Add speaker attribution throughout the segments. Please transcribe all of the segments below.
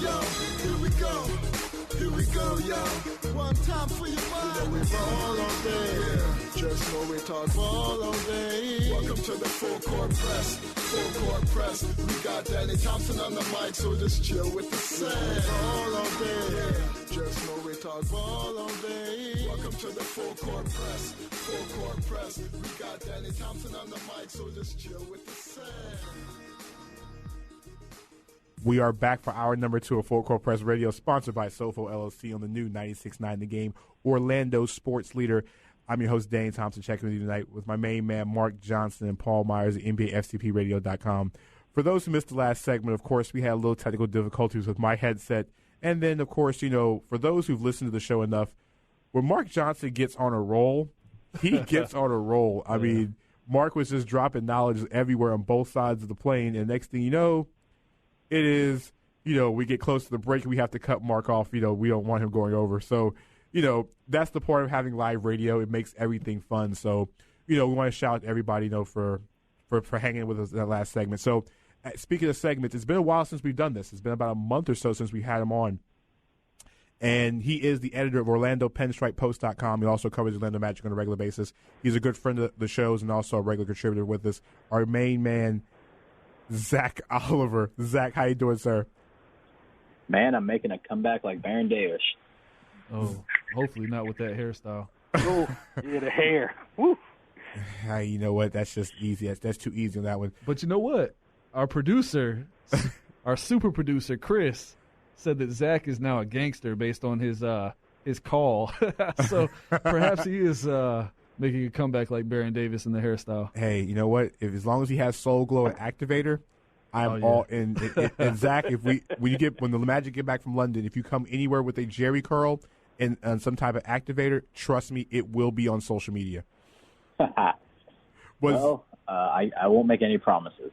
Speaker 1: yo. Here we go. Here we go, yo. One time for your mind. You know we ball all day. Yeah. Just know we talk ball all day. Welcome to the full court press. Full court press. We got Danny Thompson on the mic, so just chill with the set. Ball all day. Yeah. Just know we talk ball all day. Welcome to the full court press. Full court press. We got Danny Thompson on the mic, so just chill with the set.
Speaker 2: We are back for hour number 2 of Full Court Press Radio, sponsored by SOFOELLC on the new 96.9 The Game, Orlando sports leader. I'm your host, Dane Thompson, checking with you tonight with my main man, Marc Johnson, and Paul Myers at NBAFCPRadio.com. For those who missed the last segment, of course, we had a little technical difficulties with my headset. And then, of course, you know, for those who've listened to the show enough, when Marc Johnson gets on a roll, he gets on a roll. I mean, Marc was just dropping knowledge everywhere on both sides of the plane, and next thing you know, it is, you know, we get close to the break, we have to cut Marc off. You know, we don't want him going over. So, you know, that's the part of having live radio. It makes everything fun. So, you know, we want to shout out to everybody, you know, for hanging with us in that last segment. So, speaking of segments, it's been a while since we've done this. It's been about a month or so since we had him on. And he is the editor of OrlandoPinstripePost.com. He also covers Orlando Magic on a regular basis. He's a good friend of the shows and also a regular contributor with us. Our main man, Zach Oliver. Zach, how you doing, sir?
Speaker 3: Man, I'm making a comeback like Baron Davis.
Speaker 4: Oh, hopefully not with that hairstyle.
Speaker 3: Oh, yeah, the hair. Woo.
Speaker 2: You know what? That's just easy. That's too easy on that one.
Speaker 4: But you know what? Our producer, our super producer, Chris, said that Zach is now a gangster based on his call. So perhaps he is making a comeback like Baron Davis in the hairstyle.
Speaker 2: Hey, you know what? As long as he has Soul Glow and Activator, I'm all in. And Zach, when the Magic get back from London, if you come anywhere with a Jerry curl and some type of activator, trust me, it will be on social media.
Speaker 3: I won't make any promises.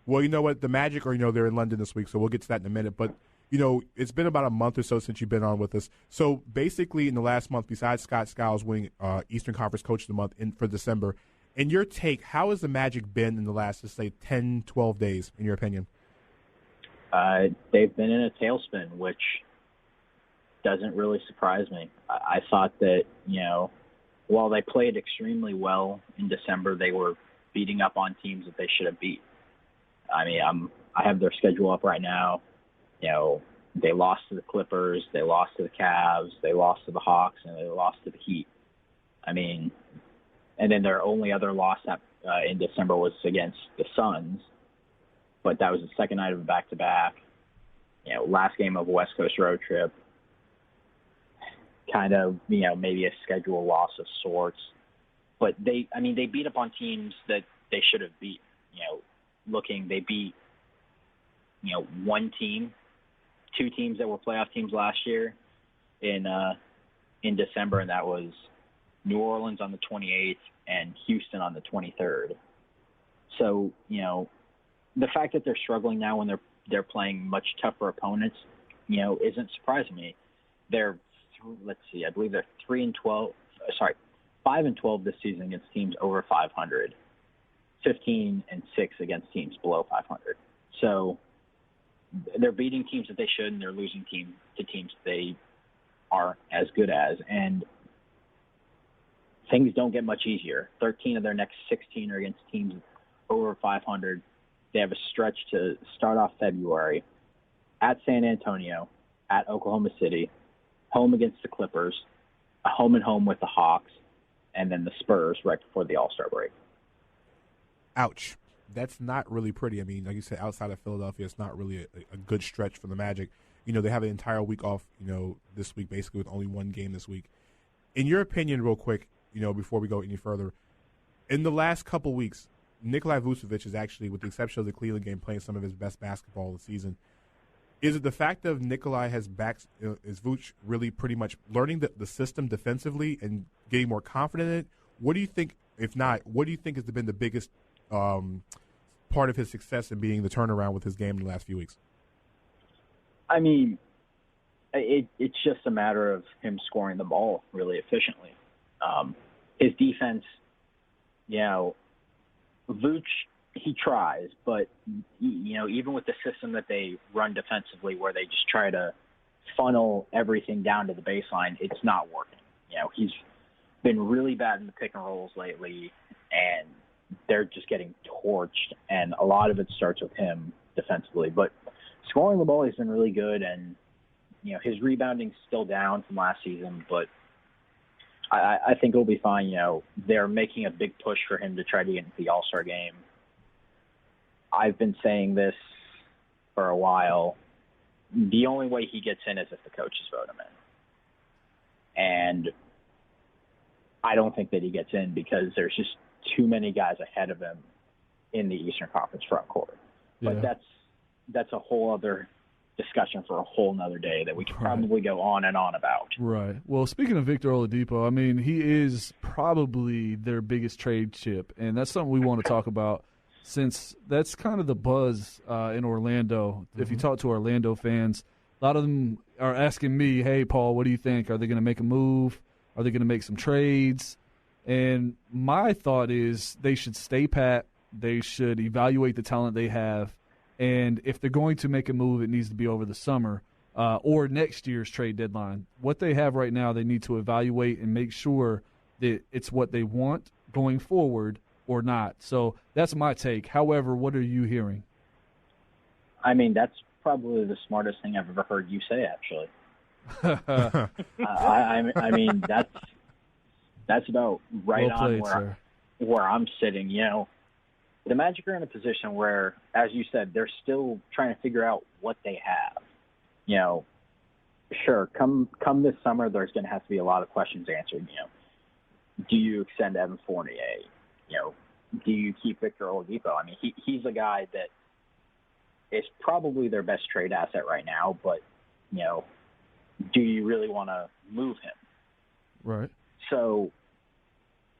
Speaker 2: Well, you know what? The Magic they're in London this week, so we'll get to that in a minute. But, you know, it's been about a month or so since you've been on with us. So, basically, in the last month, besides Scott Skiles winning Eastern Conference Coach of the Month for December, in your take, how has the Magic been in the last, let's say, 10, 12 days, in your opinion?
Speaker 3: They've been in a tailspin, which doesn't really surprise me. I thought that, you know, while they played extremely well in December, they were beating up on teams that they should have beat. I mean, I have their schedule up right now. You know, they lost to the Clippers, they lost to the Cavs, they lost to the Hawks, and they lost to the Heat. I mean, and then their only other loss in December was against the Suns, but that was the second night of a back-to-back. You know, last game of a West Coast road trip. Kind of, you know, maybe a schedule loss of sorts. But they beat up on teams that they should have beat. You know, they beat, you know, one team, two teams that were playoff teams last year in December, and that was New Orleans on the 28th and Houston on the 23rd. So, you know, the fact that they're struggling now when they're playing much tougher opponents, you know, isn't surprising me. They're, let's see, I believe they're 5-12 this season against teams over 500, 15-6 against teams below 500. So they're beating teams that they should, and they're losing to teams they aren't as good as. And things don't get much easier. 13 of their next 16 are against teams over 500. They have a stretch to start off February at San Antonio, at Oklahoma City, home against the Clippers, a home and home with the Hawks, and then the Spurs right before the All-Star break.
Speaker 2: Ouch. That's not really pretty. I mean, like you said, outside of Philadelphia, it's not really a good stretch for the Magic. You know, they have an entire week off, you know, this week, basically with only one game this week. In your opinion, real quick, you know, before we go any further, in the last couple weeks, Nikolai Vucevic is actually, with the exception of the Cleveland game, playing some of his best basketball of the season. Is it the fact that Nikolai has is Vooch really pretty much learning the system defensively and getting more confident in it? What do you think, if not, what do you think has been the biggest part of his success in being the turnaround with his game in the last few weeks?
Speaker 3: I mean, it's just a matter of him scoring the ball really efficiently. His defense, you know, Vooch he tries, but even with the system that they run defensively, where they just try to funnel everything down to the baseline, it's not working. He's been really bad in the pick and rolls lately, and they're just getting torched, and a lot of it starts with him defensively. But scoring the ball, he's been really good, and his rebounding's still down from last season, but I think it'll be fine. They're making a big push for him to try to get into the All-Star game. I've been saying this for a while. The only way he gets in is if the coaches vote him in. And I don't think that he gets in because there's just too many guys ahead of him in the Eastern Conference front court.
Speaker 4: Yeah.
Speaker 3: But that's a whole other discussion for a whole nother day that we could probably go on and on about.
Speaker 4: Right. Well, speaking of Victor Oladipo, I mean, he is probably their biggest trade chip, and that's something we want to talk about since that's kind of the buzz in Orlando. If you talk to Orlando fans, a lot of them are asking me, hey, Paul, what do you think? Are they going to make a move? Are they going to make some trades? And my thought is they should stay pat. They should evaluate the talent they have. And if they're going to make a move, it needs to be over the summer or next year's trade deadline. What they have right now, they need to evaluate and make sure that it's what they want going forward or not. So that's my take. However, what are you hearing?
Speaker 3: I mean, that's probably the smartest thing I've ever heard you say, actually. I mean, that's about right
Speaker 4: well played,
Speaker 3: on where I'm sitting. The Magic are in a position where, as you said, they're still trying to figure out what they have. Sure, come this summer, there's going to have to be a lot of questions answered. Do you extend Evan Fournier? Do you keep Victor Oladipo? I mean, he's a guy that is probably their best trade asset right now, but, do you really want to move him?
Speaker 4: Right.
Speaker 3: So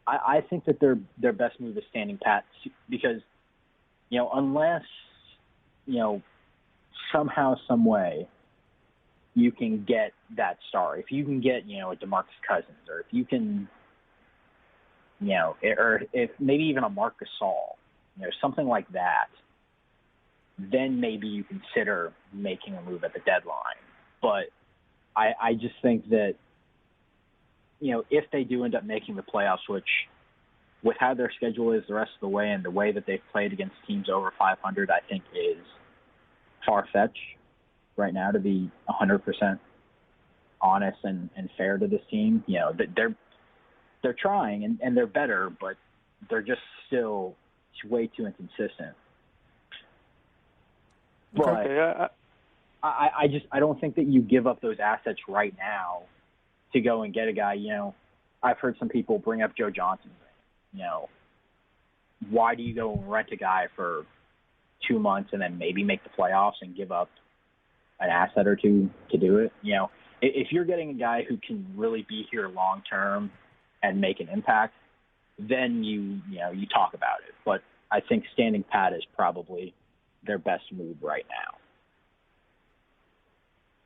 Speaker 3: I think that their best move is standing pat because, unless, somehow, some way you can get that star, if you can get, a DeMarcus Cousins, or if you can, or if maybe even a Marc Gasol, something like that, then maybe you consider making a move at the deadline. But I just think that, if they do end up making the playoffs, which with how their schedule is the rest of the way and the way that they've played against teams over 500, I think is far-fetched right now, to be 100% honest and fair to this team. They're trying and they're better, but they're just still way too inconsistent. But I don't think that you give up those assets right now to go and get a guy. I've heard some people bring up Joe Johnson. Why do you go and rent a guy for 2 months and then maybe make the playoffs and give up an asset or two to do it? If you're getting a guy who can really be here long term and make an impact, then you talk about it. But I think standing pat is probably their best move right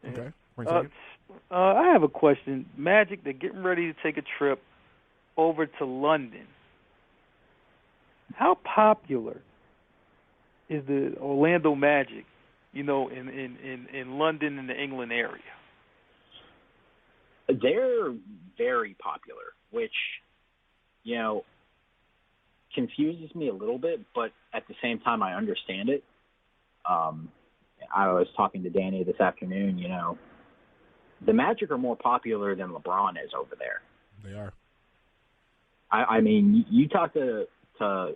Speaker 3: now.
Speaker 2: Okay.
Speaker 5: I have a question. Magic, they're getting ready to take a trip over to London. How popular is the Orlando Magic, in London and the England area?
Speaker 3: They're very popular, which, confuses me a little bit, but at the same time I understand it. I was talking to Danny this afternoon, the Magic are more popular than LeBron is over there.
Speaker 2: They are.
Speaker 3: I mean, you talk to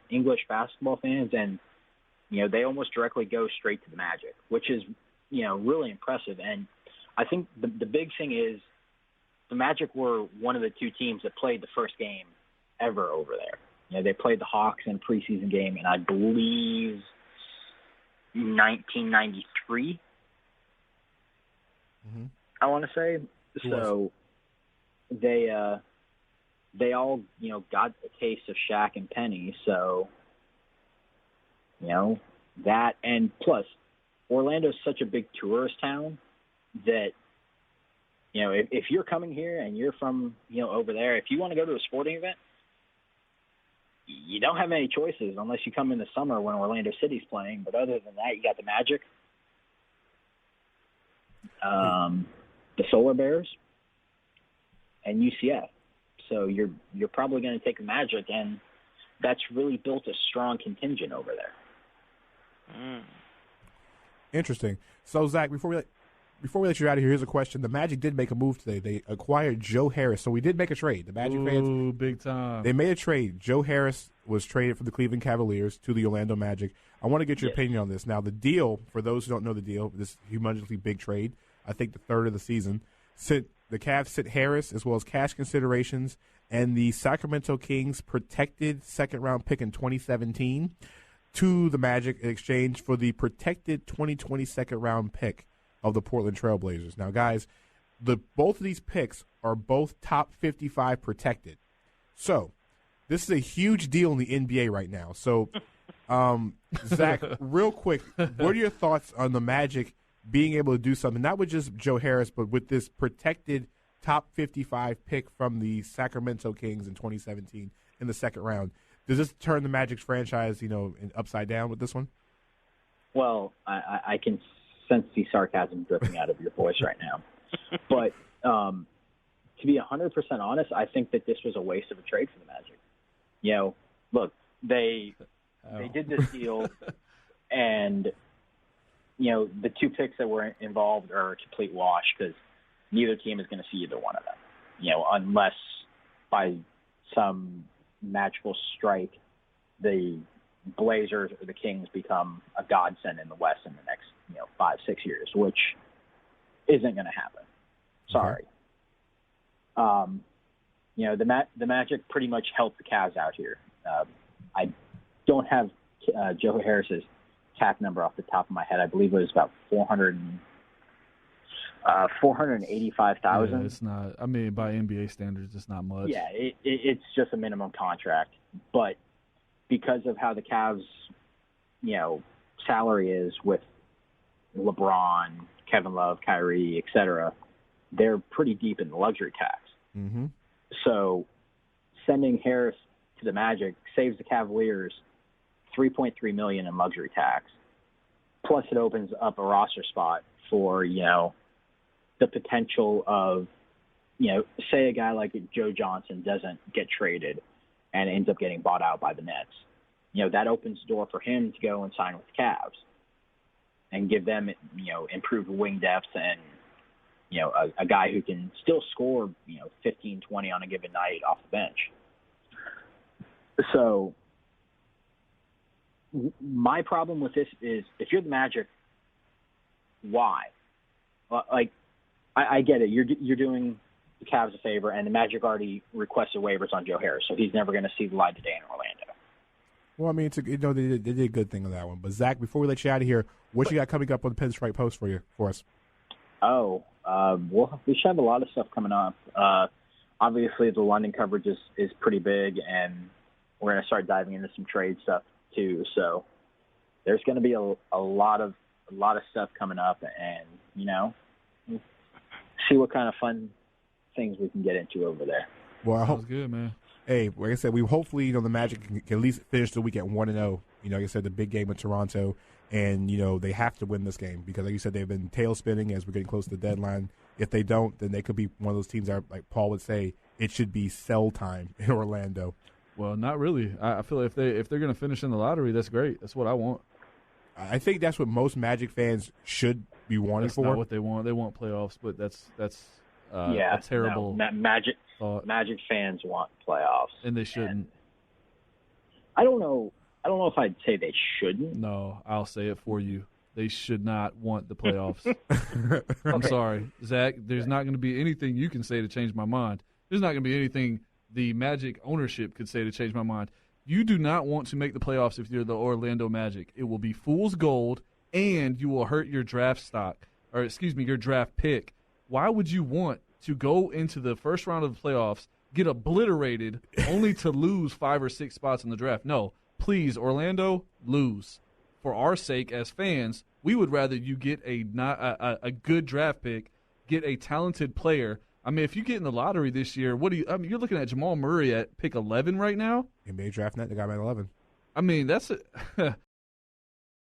Speaker 3: English basketball fans, and they almost directly go straight to the Magic, which is really impressive. And I think the big thing is the Magic were one of the two teams that played the first game ever over there. They played the Hawks in a preseason game, and I believe 1993. I want to say. So they all, got a taste of Shaq and Penny. So, that, and plus, Orlando's such a big tourist town that, if you're coming here and you're from, over there, if you want to go to a sporting event, you don't have any choices unless you come in the summer when Orlando City's playing. But other than that, you got the Magic, the Solar Bears, and UCF. So you're probably going to take the Magic, and that's really built a strong contingent over there.
Speaker 2: Interesting. So, Zach, before we let you out of here, here's a question. The Magic did make a move today. They acquired Joe Harris. So we did make a trade. The Magic fans,
Speaker 4: big time.
Speaker 2: They made a trade. Joe Harris was traded from the Cleveland Cavaliers to the Orlando Magic. I want to get your opinion on this. Now, the deal, for those who don't know the deal, this humongously big trade, I think the third of the season, the Cavs sent Harris as well as cash considerations and the Sacramento Kings protected second-round pick in 2017 to the Magic in exchange for the protected 2020 second-round pick of the Portland Trailblazers. Now, guys, both of these picks are both top 55 protected. So, this is a huge deal in the NBA right now. So, Zach, real quick, what are your thoughts on the Magic being able to do something, not with just Joe Harris, but with this protected top 55 pick from the Sacramento Kings in 2017 in the second round? Does this turn the Magic's franchise, upside down with this one?
Speaker 3: Well, I can sense the sarcasm dripping out of your voice right now. But to be 100% honest, I think that this was a waste of a trade for the Magic. Look, they did this deal, and the two picks that were involved are a complete wash because neither team is going to see either one of them. Unless by some magical strike, the Blazers or the Kings become a godsend in the West in the next 5-6 years, which isn't going to happen. Sorry. The Magic pretty much helped the Cavs out here. I don't have Joe Harris's cap number off the top of my head. I believe it was about $485,000.
Speaker 4: Yeah, it's not. I mean, by NBA standards, it's not much.
Speaker 3: Yeah, it's just a minimum contract. But because of how the Cavs, salary is with LeBron, Kevin Love, Kyrie, etc., they're pretty deep in the luxury tax.
Speaker 2: Mm-hmm.
Speaker 3: So sending Harris to the Magic saves the Cavaliers $3.3 million in luxury tax. Plus, it opens up a roster spot for the potential of say a guy like Joe Johnson doesn't get traded and ends up getting bought out by the Nets. That opens the door for him to go and sign with the Cavs and give them improved wing depth and a guy who can still score 15, 20 on a given night off the bench. So my problem with this is if you're the Magic, why? I get it. You're doing the Cavs a favor, and the Magic already requested waivers on Joe Harris, so he's never going to see the light of day in Orlando. Well,
Speaker 2: I mean, they did a good thing on that one. But Zach, before we let you out of here, what you got coming up on the Pinstripe Post for us?
Speaker 3: We should have a lot of stuff coming up. Obviously, the London coverage is pretty big, and we're going to start diving into some trade stuff too. So there's going to be a lot of stuff coming up, and see what kind of fun things we can get into over there.
Speaker 2: Well, I hope
Speaker 4: sounds good, man.
Speaker 2: Hey, like I said, we hopefully the Magic can at least finish the week at 1-0. Like I said, the big game with Toronto, and they have to win this game because, like you said, they've been tail spinning as we're getting close to the deadline. If they don't, then they could be one of those teams that, like Paul would say, it should be sell time in Orlando.
Speaker 4: Well, not really. I feel like if they're going to finish in the lottery, that's great. That's what I want.
Speaker 2: I think that's what most Magic fans should be wanting
Speaker 4: that's
Speaker 2: for.
Speaker 4: Not what they want. They want playoffs, but that's a terrible
Speaker 3: Magic
Speaker 4: thought.
Speaker 3: Magic fans want playoffs,
Speaker 4: and they shouldn't.
Speaker 3: And I don't know if I'd say they shouldn't.
Speaker 4: No, I'll say it for you. They should not want the playoffs. I'm sorry, Zach. There's not going to be anything you can say to change my mind. There's not going to be anything the Magic ownership could say to change my mind. You do not want to make the playoffs if you're the Orlando Magic. It will be fool's gold, and you will hurt your draft stock, your draft pick. Why would you want to go into the first round of the playoffs, get obliterated, only to lose 5 or 6 spots in the draft? No, please, Orlando, lose. For our sake as fans, we would rather you get a good draft pick, get a talented player, I mean, if you get in the lottery this year, you're looking at Jamal Murray at pick 11 right now.
Speaker 2: NBA Draft Net, they got him at 11.
Speaker 4: I mean, that's